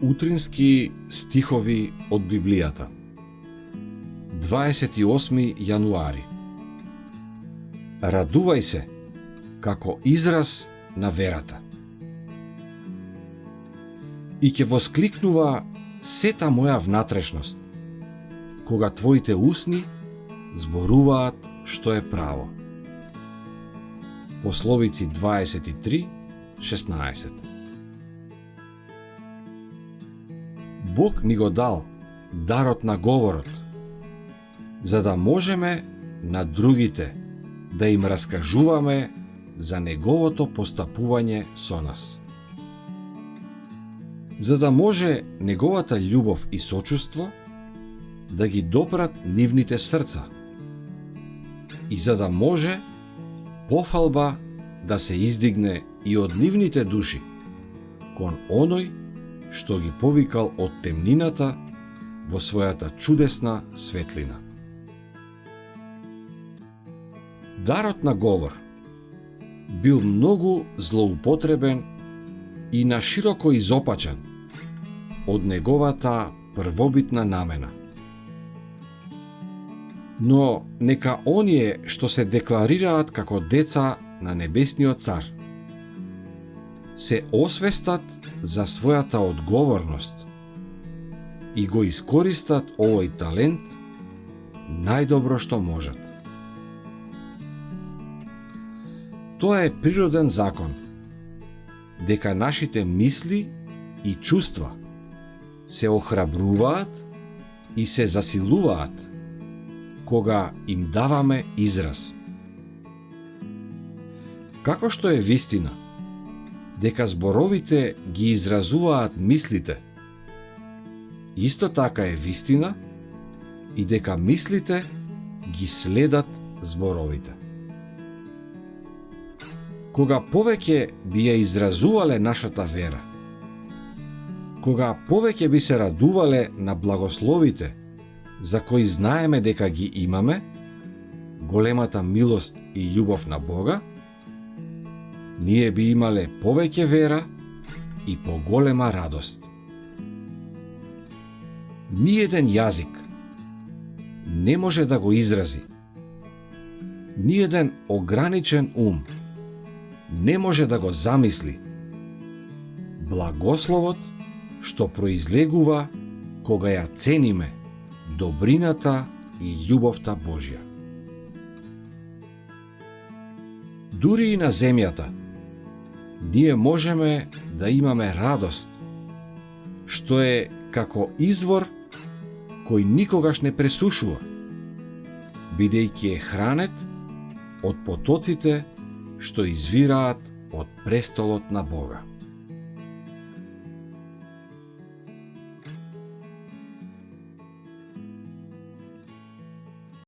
Утрински стихови од Библијата. 28 јануари. Радувај се како израз на верата. И ќе воскликнува сета моја внатрешност, кога твоите усни зборуваат што е право. Пословици 23:16. Бог ни го дал дарот на говорот, за да можеме на другите да им раскажуваме за неговото постапување со нас. За да може неговата љубов и сочувство да ги допрат нивните срца и за да може пофалба да се издигне и од нивните души кон оној што ги повикал од темнината во својата чудесна светлина. Дарот на говор бил многу злоупотребен и нашироко изопачен од неговата првобитна намена. Но нека оние што се декларираат како деца на небесниот цар се освестат за својата одговорност и го искористат овој талент најдобро што можат. Тоа е природен закон, дека нашите мисли и чувства се охрабруваат и се засилуваат кога им даваме израз. Како што е вистина дека зборовите ги изразуваат мислите, исто така е вистина и дека мислите ги следат зборовите. Кога повеќе би ја изразувале нашата вера, кога повеќе би се радувале на благословите за кои знаеме дека ги имаме, големата милост и љубов на Бога, ние би имале повеќе вера и поголема радост. Ниеден јазик не може да го изрази, ниеден ограничен ум не може да го замисли благословот што произлегува кога ја цениме добрината и љубовта Божја. Дури и на земјата ние можеме да имаме радост, што е како извор кој никогаш не пресушува, бидејќи е хранет од потоците што извираат од престолот на Бога.